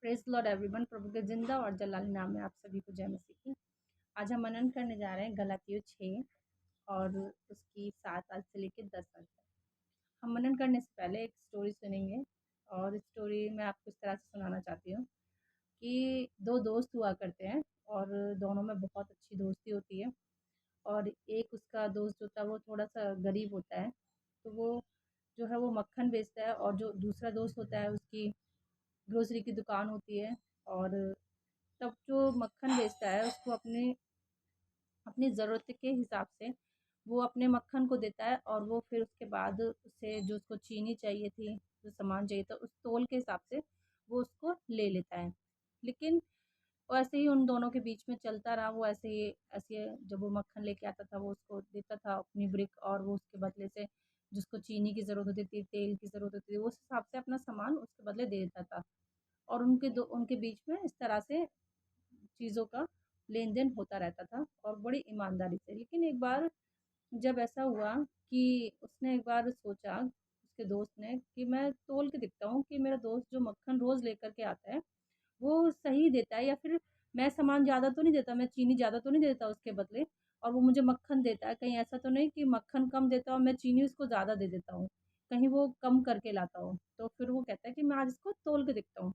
Praise Lord everyone. प्रभु के जिंदा और जलाली नाम में आप सभी को जय मसीह की। आज हम मनन करने जा रहे हैं गलातियों 6 और उसकी 7 आज से लेकर 10 तक। हम मनन करने से पहले एक स्टोरी सुनेंगे और इस स्टोरी मैं आपको इस तरह से सुनाना चाहती हूँ कि दो दोस्त हुआ करते हैं और दोनों में बहुत अच्छी दोस्ती होती है। और एक उसका दोस्त जो था वो थोड़ा सा गरीब होता है, तो वो जो है वो मक्खन बेचता है, और जो दूसरा दोस्त होता है उसकी ग्रोसरी की दुकान होती है। और तब जो मक्खन बेचता है उसको अपनी अपनी ज़रूरत के हिसाब से वो अपने मक्खन को देता है, और वो फिर उसके बाद उसे जो उसको चीनी चाहिए थी, जो सामान चाहिए था, उस तोल के हिसाब से वो उसको ले लेता है। लेकिन वैसे ही उन दोनों के बीच में चलता रहा। वो ऐसे जब वो मक्खन लेके आता था वो उसको देता था अपनी ब्रिक, और वो उसके बदले से जिसको चीनी की ज़रूरत होती थी, तेल की ज़रूरत होती थी, वो उस हिसाब से अपना सामान उसके बदले दे देता था। और उनके बीच में इस तरह से चीज़ों का लेन-देन होता रहता था और बड़ी ईमानदारी से। लेकिन एक बार जब ऐसा हुआ कि उसने एक बार सोचा, उसके दोस्त ने, कि मैं तौल के देखता हूँ कि मेरा दोस्त जो मक्खन रोज़ लेकर के आता है, वो सही देता है, या फिर मैं सामान ज़्यादा तो नहीं देता, मैं चीनी ज़्यादा तो नहीं देता उसके बदले, और वो मुझे मक्खन देता है। कहीं ऐसा तो नहीं कि मक्खन कम देता है और मैं चीनी उसको ज़्यादा दे देता हूँ, कहीं वो कम करके लाता हो। तो फिर वो कहता है कि मैं आज इसको तौल के देखता हूँ।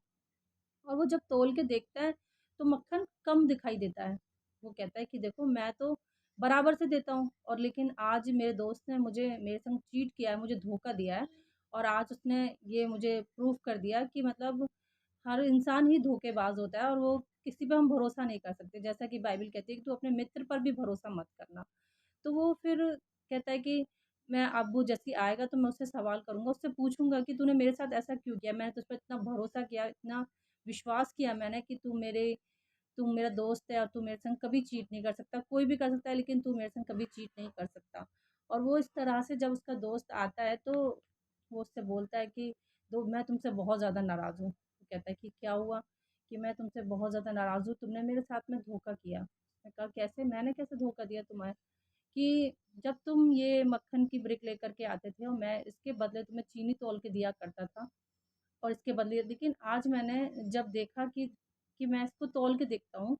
और वो जब तौल के देखता है तो मक्खन कम दिखाई देता है। वो कहता है कि देखो, मैं तो बराबर से देता हूँ, और लेकिन आज मेरे दोस्त ने मुझे मेरे संग चीट किया है, मुझे धोखा दिया है, और आज उसने ये मुझे प्रूव कर दिया कि मतलब हर इंसान ही धोखेबाज होता है, और वो किसी पे हम भरोसा नहीं कर सकते। जैसा कि बाइबल कहती है कि तू अपने मित्र पर भी भरोसा मत करना। तो वो फिर कहता है कि मैं, अब वो जैसे ही आएगा तो मैं उससे सवाल करूँगा, उससे पूछूँगा कि तूने मेरे साथ ऐसा क्यों किया? मैंने तुझ पे इतना भरोसा किया, इतना विश्वास किया मैंने कि तू मेरा दोस्त है और तू मेरे संग कभी चीट नहीं कर सकता। कोई भी कर सकता है लेकिन तू मेरे संग कभी चीट नहीं कर सकता। और वो इस तरह से जब उसका दोस्त आता है तो वो उससे बोलता है कि दो मैं तुमसे बहुत ज़्यादा नाराज़ हूँ। वो कहता है कि क्या हुआ? कि मैं तुमसे बहुत ज़्यादा नाराज़ हूँ, तुमने मेरे साथ में धोखा किया। उसने कहा, कैसे? मैंने कैसे धोखा दिया तुम्हें? कि जब तुम ये मक्खन की ब्रिक लेकर के आते थे और मैं इसके बदले तुम्हें चीनी तौल के दिया करता था, और इसके बदले लेकिन आज मैंने जब देखा कि मैं इसको तौल के देखता हूँ,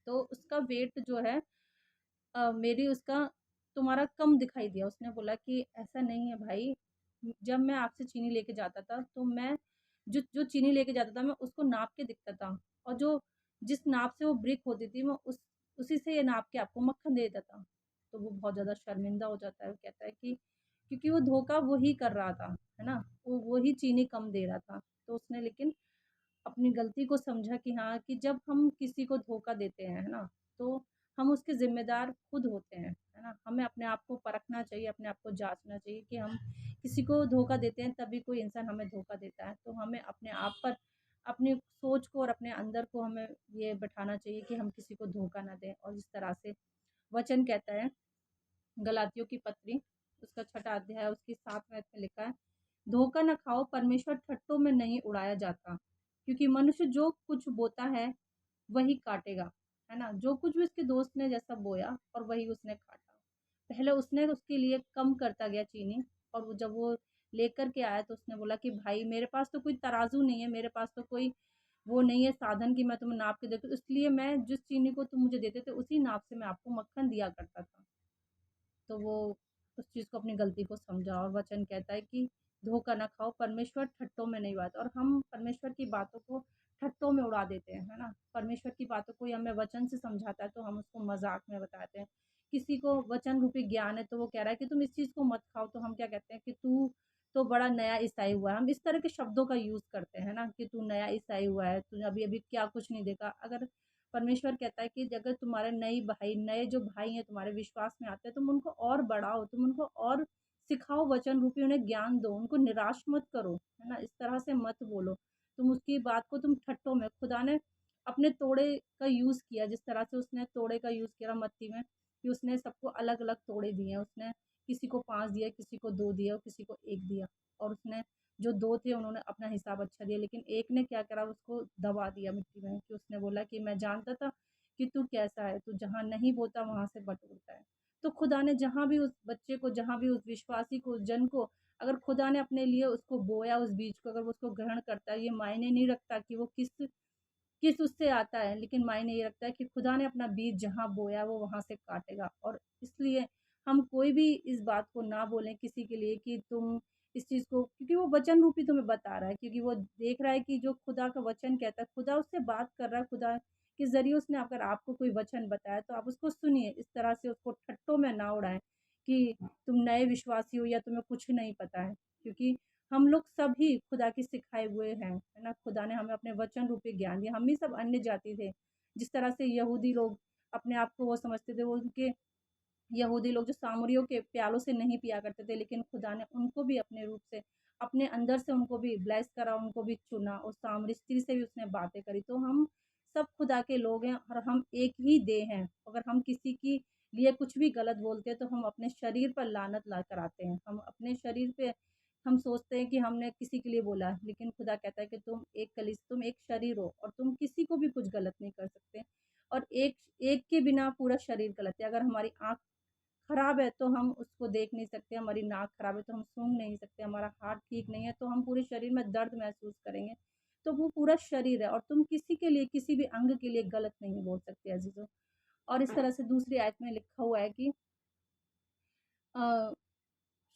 तो उसका वेट जो है मेरी उसका तुम्हारा कम दिखाई दिया। उसने बोला कि ऐसा नहीं है भाई, जब मैं आपसे चीनी लेके जाता था तो मैं जो जो चीनी लेके जाता था मैं उसको नाप के दिखता था, और जो जिस नाप से वो ब्रिक होती थी मैं उसी से ये नाप के आपको मक्खन दे देता था। तो वो बहुत ज़्यादा शर्मिंदा हो जाता है। वो कहता है कि क्योंकि वो धोखा वो ही कर रहा था, है ना? वो ही चीनी कम दे रहा था। तो उसने लेकिन अपनी गलती को समझा कि हाँ, कि जब हम किसी को धोखा देते हैं, है ना? तो हम उसके ज़िम्मेदार खुद होते हैं, है ना? हमें अपने आप को परखना चाहिए, अपने आप को जाँचना चाहिए कि हम किसी को धोखा देते हैं, तभी कोई इंसान हमें धोखा देता है। तो हमें अपने आप पर, अपनी सोच को और अपने अंदर को हमें ये बिठाना चाहिए कि हम किसी को धोखा ना दें। और जिस तरह से वचन कहता है, गलातियों की पत्री उसका 6 अध्याय उसकी 7 आयत में लिखा है, धोखा न खाओ, परमेश्वर ठट्टों में नहीं उड़ाया जाता, क्योंकि मनुष्य जो कुछ बोता है वही काटेगा, है ना? जो कुछ भी उसके दोस्त ने जैसा बोया और वही उसने काटा। पहले उसने उसके लिए कम करता गया चीनी, और वो जब वो लेकर के आया तो उसने बोला कि भाई, मेरे पास तो कोई तराजू नहीं है, मेरे पास तो कोई वो नहीं है साधन कि मैं तुम्हें नाप के दे दूँ, इसलिए मैं जिस चीनी को तुम मुझे देते थे उसी नाप से मैं आपको मक्खन दिया करता था। तो वो उस चीज़ को, अपनी गलती को समझा, और वचन कहता है कि धोखा ना खाओ, परमेश्वर ठट्टों में नहीं उड़ाता। और हम परमेश्वर की बातों को ठट्टों में उड़ा देते हैं, है ना? परमेश्वर की बातों को हमें वचन से समझाता है तो हम उसको मजाक में बताते हैं। किसी को वचन रूपी ज्ञान है तो वो कह रहा है कि तुम इस चीज़ को मत खाओ, तो हम क्या कहते हैं कि तू तो बड़ा नया ईसाई हुआ है। हम इस तरह के शब्दों का यूज़ करते हैं ना, कि तू नया ईसाई हुआ है, तूने अभी अभी क्या कुछ नहीं देखा। अगर परमेश्वर कहता है कि अगर तुम्हारे नए जो भाई हैं तुम्हारे विश्वास में आते हैं, तुम उनको और बढ़ाओ, तुम उनको और सिखाओ, वचन रूपी उन्हें ज्ञान दो, उनको निराश मत करो, है ना? इस तरह से मत बोलो। तुम उसकी बात को तुम ठट्ठों में, खुदा ने अपने तोड़े का यूज़ किया, जिस तरह से उसने तोड़े का यूज़ किया मत्ती में, कि उसने सबको अलग-अलग तोड़े दिए हैं। उसने किसी को 5 दिए, किसी को 2 दिए और किसी को 1 दिया। और उसने जो 2 थे उन्होंने अपना हिसाब अच्छा दिया, लेकिन एक ने क्या करा, उसको दबा दिया मिट्टी में, कि उसने बोला कि मैं जानता था कि तू कैसा है, तू जहाँ नहीं बोता वहाँ से बटोरता है। तो खुदा ने जहाँ भी उस बच्चे को, जहाँ भी उस विश्वासी को, उस जन को अगर खुदा ने अपने लिए उसको बोया उस बीज को, अगर वो उसको ग्रहण करता है, ये मायने नहीं रखता कि वो किस किस उससे आता है, लेकिन मायने ये रखता है कि खुदा ने अपना बीज जहाँ बोया वो वहाँ से काटेगा। और इसलिए हम कोई भी इस बात को ना बोलें किसी के लिए कि तुम इस चीज़ को, क्योंकि वो वचन रूपी तुम्हें बता रहा है, क्योंकि वो देख रहा है कि जो खुदा का वचन कहता है, खुदा उससे बात कर रहा है, खुदा के ज़रिए उसने अगर आपको कोई वचन बताया तो आप उसको सुनिए। इस तरह से उसको ठट्टों में ना उड़ाएँ कि तुम नए विश्वासी हो या तुम्हें कुछ नहीं पता है, क्योंकि हम लोग सभी खुदा के सिखाए हुए हैं, है ना? खुदा ने हमें अपने वचन रूपी ज्ञान दिया। हम ही सब अन्य जाति थे। जिस तरह से यहूदी लोग अपने आप को वो समझते थे, वो उनके यहूदी लोग जो सामरियों के प्यालों से नहीं पिया करते थे, लेकिन खुदा ने उनको भी अपने रूप से, अपने अंदर से उनको भी ब्लेस करा, उनको भी चुना और सामरी स्त्री से भी उसने बातें करी। तो हम सब खुदा के लोग हैं और हम एक ही देह हैं। अगर हम किसी की लिए कुछ भी गलत बोलते हैं तो हम अपने शरीर पर लानत ला कर आते हैं। हम अपने शरीर पे हम सोचते हैं कि हमने किसी के लिए बोला, लेकिन खुदा कहता है कि तुम एक शरीर हो और तुम किसी को भी कुछ गलत नहीं कर सकते। और एक एक के बिना पूरा शरीर गलत है। अगर हमारी आँख खराब है तो हम उसको देख नहीं सकते, हमारी नाक खराब है तो हम सूंघ नहीं सकते, हमारा हाथ ठीक नहीं है तो हम पूरे शरीर में दर्द महसूस करेंगे। तो वो पूरा शरीर है और तुम किसी के लिए, किसी भी अंग के लिए गलत नहीं बोल सकते अज़ीज़ों। और इस तरह से दूसरी आयत में लिखा हुआ है कि अ,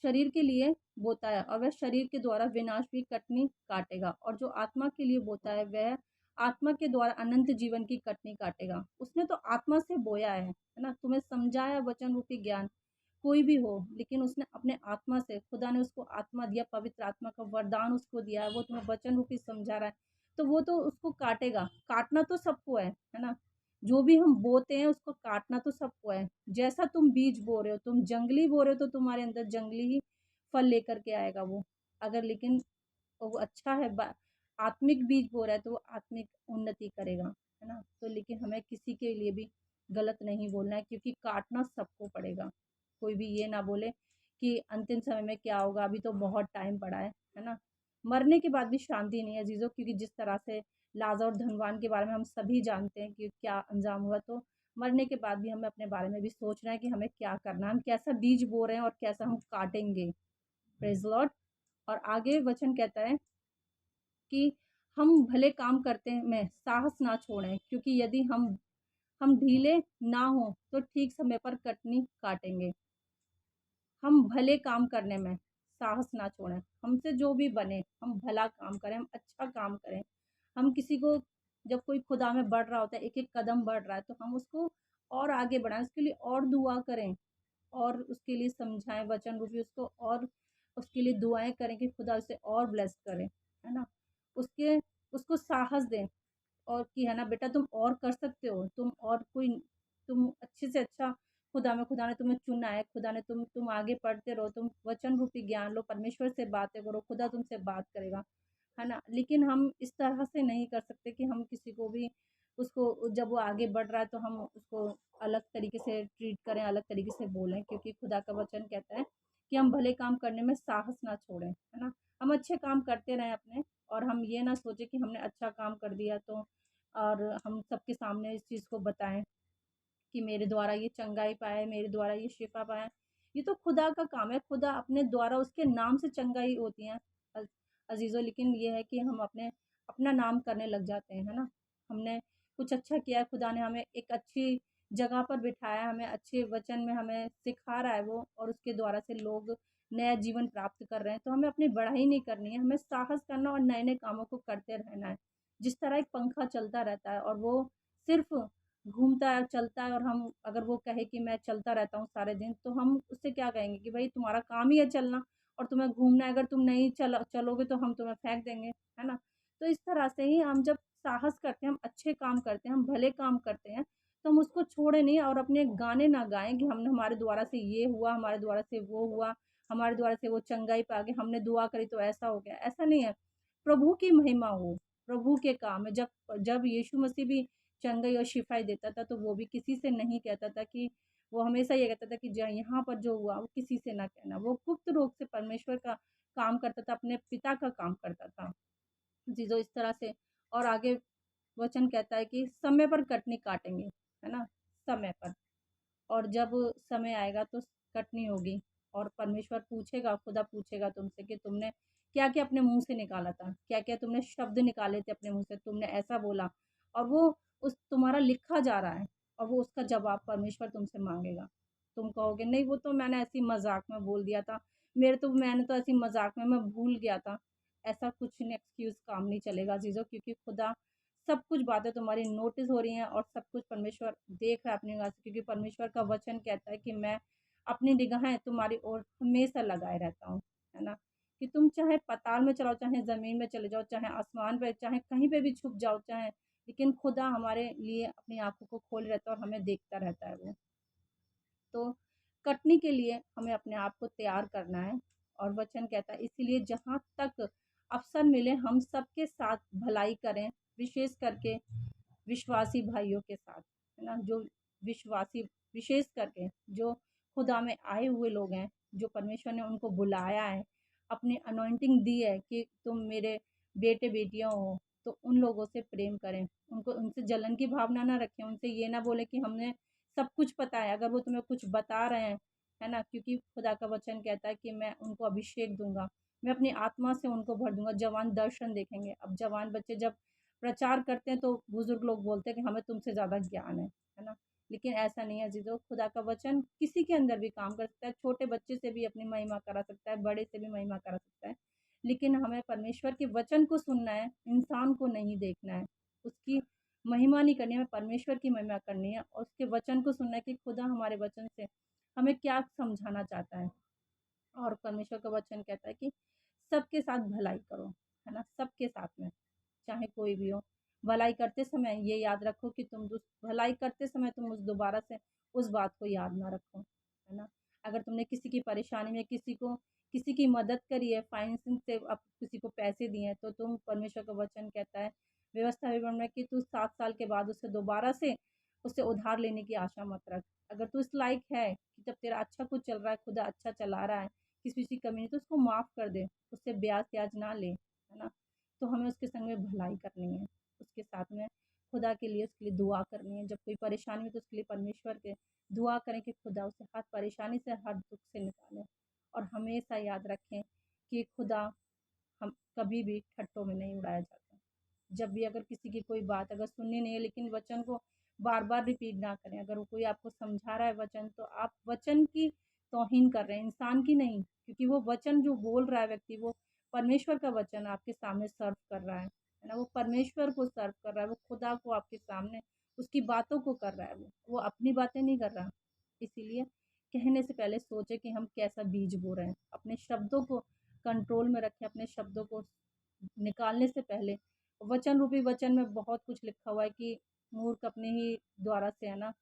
शरीर के लिए बोता है और वह शरीर के द्वारा विनाश की कटनी काटेगा, और जो आत्मा के लिए बोता है वह आत्मा के द्वारा अनंत जीवन की कटनी काटेगा। उसने तो आत्मा से बोया है ना? तुम्हें समझाया वचन रूपी ज्ञान, कोई भी हो, लेकिन उसने अपने आत्मा से, खुदा ने उसको आत्मा दिया, पवित्र आत्मा का वरदान उसको दिया है, वो तुम्हें वचन रूपी समझा रहा है, तो वो तो उसको काटेगा। काटना तो सबको है ना? जो भी हम बोते हैं उसको काटना तो सबको है। जैसा तुम बीज बो रहे हो, तुम जंगली बो रहे हो तो तुम्हारे अंदर जंगली ही फल लेकर के आएगा वो। अगर लेकिन वो अच्छा है, आत्मिक बीज बो रहा है तो वो आत्मिक उन्नति करेगा, है ना? तो लेकिन हमें किसी के लिए भी गलत नहीं बोलना है, क्योंकि काटना सबको पड़ेगा। कोई भी ये ना बोले कि अंतिम समय में क्या होगा, अभी तो बहुत टाइम पड़ा है ना? मरने के बाद भी शांति नहीं है अजीज़ों, क्योंकि जिस तरह से लाज़र और धनवान के बारे में हम सभी जानते हैं कि क्या अंजाम हुआ, तो मरने के बाद भी हमें अपने बारे में भी सोचना है कि हमें क्या करना है, हम कैसा बीज बो रहे हैं और कैसा हम काटेंगे। Praise the Lord. और आगे वचन कहता है कि हम भले काम करते में साहस ना छोड़ें, क्योंकि यदि हम ढीले ना हों तो ठीक समय पर कटनी काटेंगे। हम भले काम करने में साहस ना छोड़ें, हमसे जो भी बने हम भला काम करें, हम अच्छा काम करें। हम किसी को, जब कोई खुदा में बढ़ रहा होता है, एक-एक कदम बढ़ रहा है, तो हम उसको और आगे बढ़ाएँ, उसके लिए और दुआ करें और उसके लिए समझाएँ वचन रूपी उसको, और उसके लिए दुआएँ करें कि खुदा उसे और ब्लेस करे, है ना? उसके उसको साहस दें और कि है ना बेटा, तुम और कर सकते हो, तुम अच्छे से अच्छा, खुदा ने तुम्हें चुना है, खुदा ने तुम आगे पढ़ते रहो, तुम वचन रूपी ज्ञान लो, परमेश्वर से बातें करो, खुदा तुमसे बात करेगा, है ना? लेकिन हम इस तरह से नहीं कर सकते कि हम किसी को भी, उसको जब वो आगे बढ़ रहा है तो हम उसको अलग तरीके से ट्रीट करें, अलग तरीके से बोलें, क्योंकि खुदा का वचन कहता है कि हम भले काम करने में साहस ना छोड़ें, है ना? हम अच्छे काम करते रहें अपने, और हम ये ना सोचें कि हमने अच्छा काम कर दिया तो, और हम सबके सामने इस चीज़ को बताएँ कि मेरे द्वारा ये चंगाई पाया, मेरे द्वारा ये शिफ़ा पाया। ये तो खुदा का काम है, खुदा अपने द्वारा, उसके नाम से चंगाई होती है अ अज़ीज़ों। लेकिन ये है कि हम अपना नाम करने लग जाते हैं, है ना? हमने कुछ अच्छा किया, खुदा ने हमें एक अच्छी जगह पर बिठाया, हमें अच्छे वचन में हमें सिखा रहा है वो, और उसके द्वारा से लोग नया जीवन प्राप्त कर रहे हैं। तो हमें अपनी बढ़ाई नहीं करनी है, हमें साहस करना और नए-नए कामों को करते रहना है। जिस तरह एक पंखा चलता रहता है और वो सिर्फ़ घूमता है, चलता है, और हम अगर वो कहे कि मैं चलता रहता हूँ सारे दिन, तो हम उससे क्या कहेंगे कि भई तुम्हारा काम ही है चलना और तुम्हें घूमना है, अगर तुम नहीं चलोगे तो हम तुम्हें फेंक देंगे, है ना? तो इस तरह से ही हम जब साहस करते हैं, हम अच्छे काम करते हैं, हम भले काम करते हैं, तो हम उसको छोड़े नहीं और अपने गाने ना गाएँ कि हमने, हमारे द्वारा से ये हुआ, हमारे द्वारा से वो हुआ, हमारे द्वारा से वो चंगाई पा गए, हमने दुआ करी तो ऐसा हो गया, ऐसा नहीं है। प्रभु की महिमा हो, प्रभु के काम है। जब जब यीशु मसीह भी चंगाई और शिफ़ाई देता था, तो वो भी किसी से नहीं कहता था कि, वो हमेशा ये कहता था कि ज यहाँ पर जो हुआ वो किसी से ना कहना। वो गुप्त रूप से परमेश्वर का काम करता था, अपने पिता का काम करता था। जी, तो इस तरह से, और आगे वचन कहता है कि समय पर कटनी काटेंगे, है ना? समय पर, और जब समय आएगा तो कटनी होगी। और परमेश्वर पूछेगा, खुदा पूछेगा तुमसे कि तुमने क्या-क्या अपने मुँह से निकाला था? क्या-क्या तुमने शब्द निकाले थे अपने मुँह से? तुमने ऐसा बोला और वो उस तुम्हारा लिखा जा रहा है और वो उसका जवाब परमेश्वर तुमसे माँगेगा। तुम कहोगे नहीं वो तो मैंने ऐसे ही मज़ाक में बोल दिया था। मैंने तो ऐसे ही मज़ाक में मैं भूल गया था। ऐसा कुछ नहीं एक्सक्यूज़ काम नहीं चलेगा अज़ीज़ों, क्योंकि खुदा सब कुछ बातें तुम्हारी नोटिस हो रही हैं और सब कुछ परमेश्वर देख रहा है अपनी निगाह से, क्योंकि परमेश्वर का वचन कहता है कि मैं अपनी निगाहें तुम्हारी ओर हमेशा लगाए रहता हूँ, है ना? कि तुम चाहे पाताल में चलाओ, चाहे ज़मीन में चले जाओ, चाहे आसमान पे, चाहे कहीं पे भी छुप जाओ, चाहे लेकिन खुदा हमारे लिए अपनी आँखों को खोले रहता है और हमें देखता रहता है वो। तो कटनी के लिए हमें अपने आप को तैयार करना है और वचन कहता है इसीलिए जहाँ तक अवसर मिले हम सबके साथ भलाई करें, विशेष करके विश्वासी भाइयों के साथ, है ना? जो विश्वासी विशेष करके जो खुदा में आए हुए लोग हैं, जो परमेश्वर ने उनको बुलाया है, अपनी अनॉइंटिंग दी है कि तुम मेरे बेटे-बेटियाँ हो, तो उन लोगों से प्रेम करें। उनको उनसे जलन की भावना ना रखें, उनसे ये ना बोलें कि हमने सब कुछ पता है, अगर वो तुम्हें कुछ बता रहे हैं, है ना? क्योंकि खुदा का वचन कहता है कि मैं उनको अभिषेक दूँगा, मैं अपनी आत्मा से उनको भर दूँगा, जवान दर्शन देखेंगे। अब जवान बच्चे जब प्रचार करते हैं तो बुजुर्ग लोग बोलते हैं कि हमें तुमसे ज़्यादा ज्ञान है ना? लेकिन ऐसा नहीं है अज़ीज़ों, खुदा का वचन किसी के अंदर भी काम कर सकता है, छोटे बच्चे से भी अपनी महिमा करा सकता है, बड़े से भी महिमा करा सकता है। लेकिन हमें परमेश्वर के वचन को सुनना है, इंसान को नहीं देखना है। उसकी महिमा नहीं करनी है, हमें परमेश्वर की महिमा करनी है और उसके वचन को सुनना है कि खुदा हमारे वचन से हमें क्या समझाना चाहता है। और परमेश्वर का वचन कहता है कि सबके साथ भलाई करो, है ना? सबके साथ में, चाहे कोई भी हो। भलाई करते समय ये याद रखो कि तुम दुस भलाई करते समय तुम उस दोबारा से उस बात को याद ना रखो, है ना? अगर तुमने किसी की परेशानी में किसी की मदद करी है, फाइनेंसिंग से अब किसी को पैसे दिए हैं, तो तुम परमेश्वर का वचन कहता है, व्यवस्था विवरण में कि तू 7 साल के बाद उससे दोबारा से उससे उधार लेने की आशा मत रख। अगर तू इस लायक है कि जब तेरा अच्छा कुछ चल रहा है, खुदा अच्छा चला रहा है, किसी चीज़ की कमी नहीं, तो उसको माफ़ कर दे, उससे ब्याज-त्याज ना ले, है ना? तो हमें उसके संग में भलाई करनी है, उसके साथ में खुदा के लिए उसके लिए दुआ करनी है। जब कोई परेशानी हो तो उसके लिए परमेश्वर के दुआ करें कि खुदा उसे हर परेशानी से, हर दुःख से निकाले और हमेशा याद रखें कि खुदा हम कभी भी ठट्टों में नहीं उड़ाया जाता। जब भी अगर किसी की कोई बात अगर सुननी नहीं है, लेकिन वचन को बार-बार रिपीट ना करें। अगर वो कोई आपको समझा रहा है वचन, तो आप वचन की तौहीन कर रहे हैं, इंसान की नहीं। क्योंकि वो वचन जो बोल रहा है व्यक्ति, वो परमेश्वर का वचन आपके सामने सर्व कर रहा है ना? वो परमेश्वर को सर्व कर रहा है, वो खुदा को आपके सामने उसकी बातों को कर रहा है वो अपनी बातें नहीं कर रहा। इसीलिए कहने से पहले सोचें कि हम कैसा बीज बो रहे हैं। अपने शब्दों को कंट्रोल में रखें, अपने शब्दों को निकालने से पहले वचन रूपी वचन में बहुत कुछ लिखा हुआ है कि मूर्ख अपने ही द्वारा से, है ना,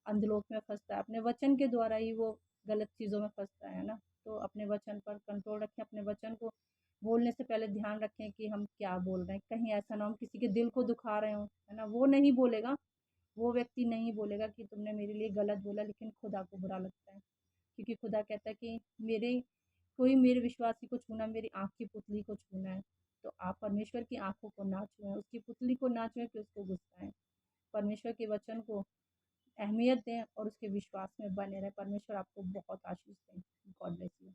अंधलोक में फँसता है। अपने वचन के द्वारा ही वो गलत चीज़ों में फँसता है ना? तो अपने वचन पर कंट्रोल रखें, अपने वचन को बोलने से पहले ध्यान रखें कि हम क्या बोल रहे हैं। कहीं ऐसा ना हो हम किसी के दिल को दुखा रहे हों, है ना? वो नहीं बोलेगा, वो व्यक्ति नहीं बोलेगा कि तुमने मेरे लिए गलत बोला, लेकिन खुदा को बुरा लगता है। क्योंकि खुदा कहता है कि मेरे विश्वासी को छूना मेरी आँख की पुतली को छूना है। तो आप परमेश्वर की आँखों को ना छुएँ, उसकी पुतली को ना छुएँ कि उसको गुस्सा है। परमेश्वर के वचन को अहमियत दें और उसके विश्वास में बने रहें। परमेश्वर आपको बहुत आशीष दें। God bless you.